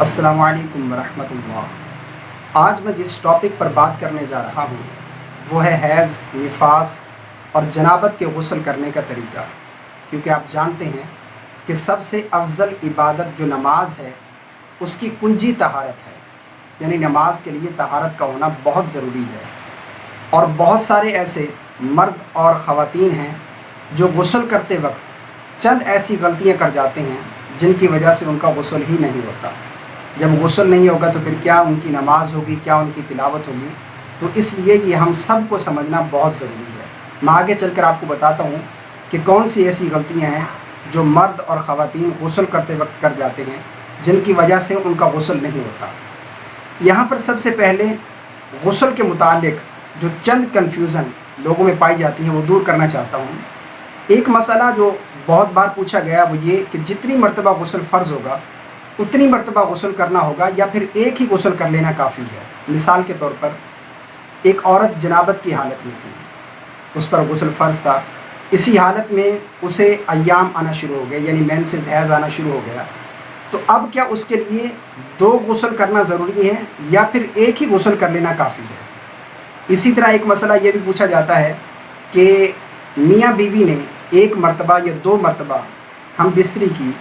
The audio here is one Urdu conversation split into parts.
السلام علیکم ورحمۃ اللہ۔ آج میں جس ٹاپک پر بات کرنے جا رہا ہوں وہ ہے حیض، نفاس اور جنابت کے غسل کرنے کا طریقہ، کیونکہ آپ جانتے ہیں کہ سب سے افضل عبادت جو نماز ہے اس کی کنجی طہارت ہے، یعنی نماز کے لیے طہارت کا ہونا بہت ضروری ہے۔ اور بہت سارے ایسے مرد اور خواتین ہیں جو غسل کرتے وقت چند ایسی غلطیاں کر جاتے ہیں جن کی وجہ سے ان کا غسل ہی نہیں ہوتا۔ جب غسل نہیں ہوگا تو پھر کیا ان کی نماز ہوگی، کیا ان کی تلاوت ہوگی؟ تو اس لیے یہ ہم سب کو سمجھنا بہت ضروری ہے۔ میں آگے چل کر آپ کو بتاتا ہوں کہ کون سی ایسی غلطیاں ہیں جو مرد اور خواتین غسل کرتے وقت کر جاتے ہیں جن کی وجہ سے ان کا غسل نہیں ہوتا۔ یہاں پر سب سے پہلے غسل کے متعلق جو چند کنفیوژن لوگوں میں پائی جاتی ہیں وہ دور کرنا چاہتا ہوں۔ ایک مسئلہ جو بہت بار پوچھا گیا وہ یہ کہ جتنی مرتبہ غسل فرض ہوگا اتنی مرتبہ غسل کرنا ہوگا یا پھر ایک ہی غسل کر لینا کافی ہے۔ مثال کے طور پر ایک عورت جنابت کی حالت میں تھی، اس پر غسل فرض تھا، اسی حالت میں اسے ایام آنا شروع ہو گئے، یعنی مینسز، حیض آنا شروع ہو گیا، تو اب کیا اس کے لیے دو غسل کرنا ضروری ہے یا پھر ایک ہی غسل کر لینا کافی ہے؟ اسی طرح ایک مسئلہ یہ بھی پوچھا جاتا ہے کہ میاں بیوی نے ایک مرتبہ یا دو مرتبہ ہم بستری کی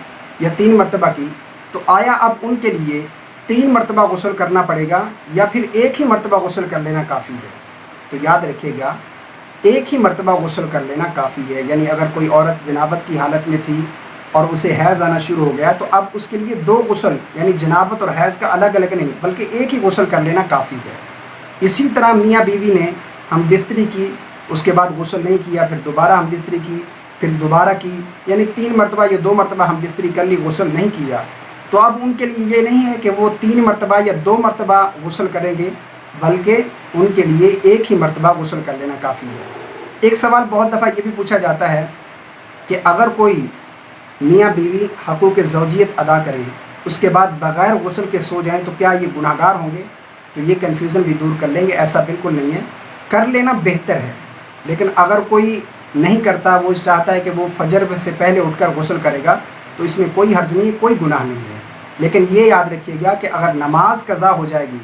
یا تین مرتبہ کی، تو آیا اب ان کے لیے تین مرتبہ غسل کرنا پڑے گا یا پھر ایک ہی مرتبہ غسل کر لینا کافی ہے؟ تو یاد رکھیے گا، ایک ہی مرتبہ غسل کر لینا کافی ہے۔ یعنی اگر کوئی عورت جنابت کی حالت میں تھی اور اسے حیض آنا شروع ہو گیا تو اب اس کے لیے دو غسل، یعنی جنابت اور حیض کا الگ الگ نہیں بلکہ ایک ہی غسل کر لینا کافی ہے۔ اسی طرح میاں بیوی نے ہم بستری کی، اس کے بعد غسل نہیں کیا، پھر دوبارہ ہم بستری کی، پھر دوبارہ کی، یعنی تین مرتبہ یا دو مرتبہ ہم بستری کر لی، غسل نہیں کیا، تو اب ان کے لیے یہ نہیں ہے کہ وہ تین مرتبہ یا دو مرتبہ غسل کریں گے بلکہ ان کے لیے ایک ہی مرتبہ غسل کر لینا کافی ہے۔ ایک سوال بہت دفعہ یہ بھی پوچھا جاتا ہے کہ اگر کوئی میاں بیوی حقوق زوجیت ادا کریں اس کے بعد بغیر غسل کے سو جائیں تو کیا یہ گناہ گار ہوں گے؟ تو یہ کنفیوژن بھی دور کر لیں گے، ایسا بالکل نہیں ہے، کر لینا بہتر ہے۔ لیکن اگر کوئی نہیں کرتا، وہ چاہتا ہے کہ وہ فجر سے پہلے اٹھ کر غسل کرے گا تو اس میں کوئی حرج نہیں، کوئی گناہ نہیں ہے۔ لیکن یہ یاد رکھیے گا کہ اگر نماز قضا ہو جائے گی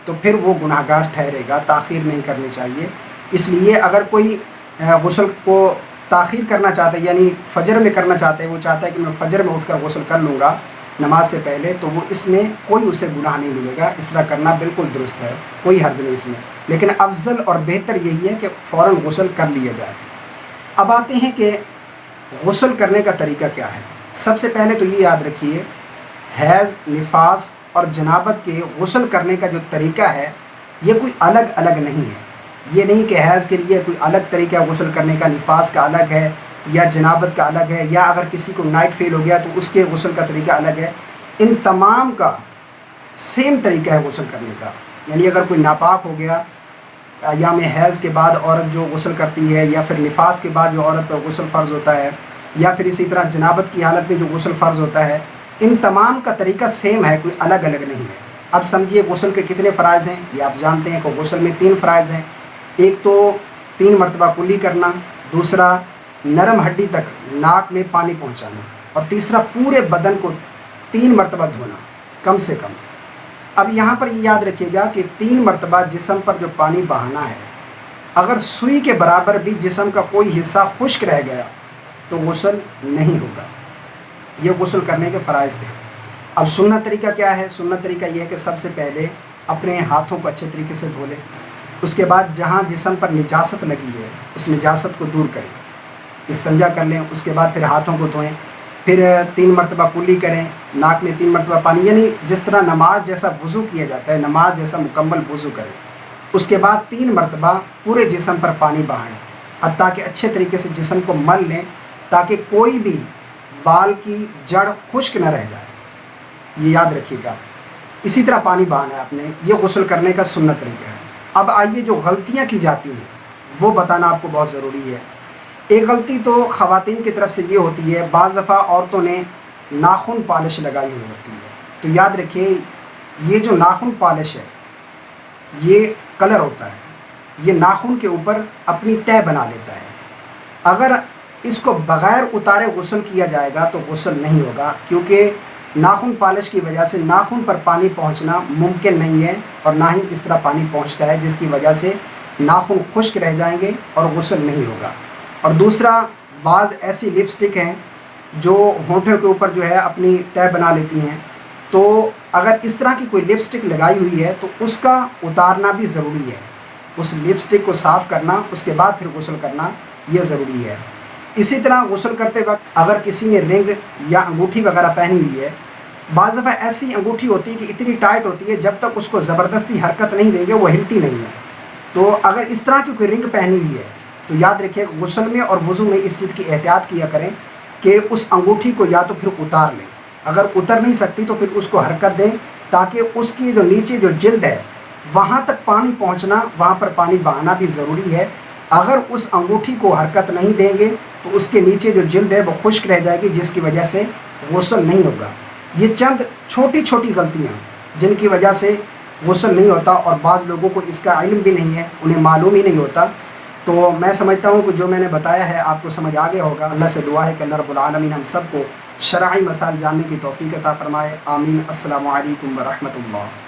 تو پھر وہ گناہ گار ٹھہرے گا، تاخیر نہیں کرنی چاہیے۔ اس لیے اگر کوئی غسل کو تاخیر کرنا چاہتا ہے، یعنی فجر میں کرنا چاہتا ہے، وہ چاہتا ہے کہ میں فجر میں اٹھ کر غسل کر لوں گا نماز سے پہلے، تو وہ اس میں کوئی اسے گناہ نہیں ملے گا، اس طرح کرنا بالکل درست ہے، کوئی حرج نہیں اس میں۔ لیکن افضل اور بہتر یہی ہے کہ فوراً غسل کر لیا جائے۔ اب آتے ہیں کہ غسل کرنے کا طریقہ کیا ہے۔ سب سے پہلے تو یہ یاد رکھیے، حیض، نفاس اور جنابت کے غسل کرنے کا جو طریقہ ہے یہ کوئی الگ الگ نہیں ہے۔ یہ نہیں کہ حیض کے لیے کوئی الگ طریقہ ہے غسل کرنے کا، نفاس کا الگ ہے یا جنابت کا الگ ہے، یا اگر کسی کو نائٹ فیل ہو گیا تو اس کے غسل کا طریقہ الگ ہے۔ ان تمام کا سیم طریقہ ہے غسل کرنے کا۔ یعنی اگر کوئی ناپاک ہو گیا ایام حیض کے بعد عورت جو غسل کرتی ہے، یا پھر نفاس کے بعد جو عورت پر غسل فرض ہوتا ہے، یا پھر اسی طرح جنابت کی حالت میں جو غسل فرض ہوتا ہے، ان تمام کا طریقہ سیم ہے، کوئی الگ الگ نہیں ہے۔ اب سمجھیے غسل کے کتنے فرائض ہیں، یہ آپ جانتے ہیں کہ غسل میں تین فرائض ہیں۔ ایک تو تین مرتبہ کلی کرنا، دوسرا نرم ہڈی تک ناک میں پانی پہنچانا، اور تیسرا پورے بدن کو تین مرتبہ دھونا کم سے کم۔ اب یہاں پر یہ یاد رکھیے گا کہ تین مرتبہ جسم پر جو پانی بہانا ہے، اگر سوئی کے برابر بھی جسم کا کوئی حصہ خشک رہ گیا تو غسل نہیں ہوگا۔ یہ غسل کرنے کے فرائض تھے۔ اب سنت طریقہ کیا ہے؟ سنت طریقہ یہ ہے کہ سب سے پہلے اپنے ہاتھوں کو اچھے طریقے سے دھو لیں، اس کے بعد جہاں جسم پر نجاست لگی ہے اس نجاست کو دور کریں، استنجا کر لیں، اس کے بعد پھر ہاتھوں کو دھوئیں، پھر تین مرتبہ کلی کریں، ناک میں تین مرتبہ پانی، یعنی جس طرح نماز جیسا وضو کیا جاتا ہے، نماز جیسا مکمل وضو کریں۔ اس کے بعد تین مرتبہ پورے جسم پر پانی بہائیں، حتیٰ کہ اچھے طریقے سے جسم کو مل لیں تاکہ کوئی بھی بال کی جڑ خشک نہ رہ جائے، یہ یاد رکھیے گا۔ اسی طرح پانی بہانا ہے آپ نے، یہ غسل کرنے کا سنت طریقہ ہے۔ اب آئیے جو غلطیاں کی جاتی ہیں وہ بتانا آپ کو بہت ضروری ہے۔ ایک غلطی تو خواتین کی طرف سے یہ ہوتی ہے، بعض دفعہ عورتوں نے ناخن پالش لگائی ہوئی ہوتی ہے، تو یاد رکھیے یہ جو ناخن پالش ہے یہ کلر ہوتا ہے، یہ ناخن کے اوپر اپنی تہ بنا لیتا ہے۔ اگر اس کو بغیر اتارے غسل کیا جائے گا تو غسل نہیں ہوگا، کیونکہ ناخن پالش کی وجہ سے ناخن پر پانی پہنچنا ممکن نہیں ہے، اور نہ ہی اس طرح پانی پہنچتا ہے جس کی وجہ سے ناخن خشک رہ جائیں گے اور غسل نہیں ہوگا۔ اور دوسرا، بعض ایسی لپسٹک ہیں جو ہونٹوں کے اوپر جو ہے اپنی تہہ بنا لیتی ہیں، تو اگر اس طرح کی کوئی لپسٹک لگائی ہوئی ہے تو اس کا اتارنا بھی ضروری ہے۔ اس لپسٹک کو صاف کرنا، اس کے بعد پھر غسل کرنا یہ ضروری ہے۔ اسی طرح غسل کرتے وقت اگر کسی نے رنگ یا انگوٹھی وغیرہ پہنی ہوئی ہے، بعض دفعہ ایسی انگوٹھی ہوتی ہے کہ اتنی ٹائٹ ہوتی ہے جب تک اس کو زبردستی حرکت نہیں دیں گے وہ ہلتی نہیں ہے۔ تو اگر اس طرح کی کوئی رنگ پہنی ہوئی ہے تو یاد رکھیے غسل میں اور وضو میں اس چیز کی احتیاط کیا کریں کہ اس انگوٹھی کو یا تو پھر اتار لیں، اگر اتر نہیں سکتی تو پھر اس کو حرکت دیں تاکہ اس کی جو نیچے جو جلد ہے وہاں تک پانی پہنچنا، وہاں پر پانی بہانا بھی ضروری ہے۔ اگر اس انگوٹھی کو حرکت نہیں دیں گے تو اس کے نیچے جو جلد ہے وہ خشک رہ جائے گی، جس کی وجہ سے غسل نہیں ہوگا۔ یہ چند چھوٹی چھوٹی غلطیاں جن کی وجہ سے غسل نہیں ہوتا، اور بعض لوگوں کو اس کا علم بھی نہیں ہے، انہیں معلوم ہی نہیں ہوتا۔ تو میں سمجھتا ہوں کہ جو میں نے بتایا ہے آپ کو سمجھ آ گیا ہوگا۔ اللہ سے دعا ہے کہ اللہ رب العالمین ہم سب کو شرعی مسائل جاننے کی توفیق عطا فرمائے۔ آمین۔ السلام علیکم ورحمۃ اللہ۔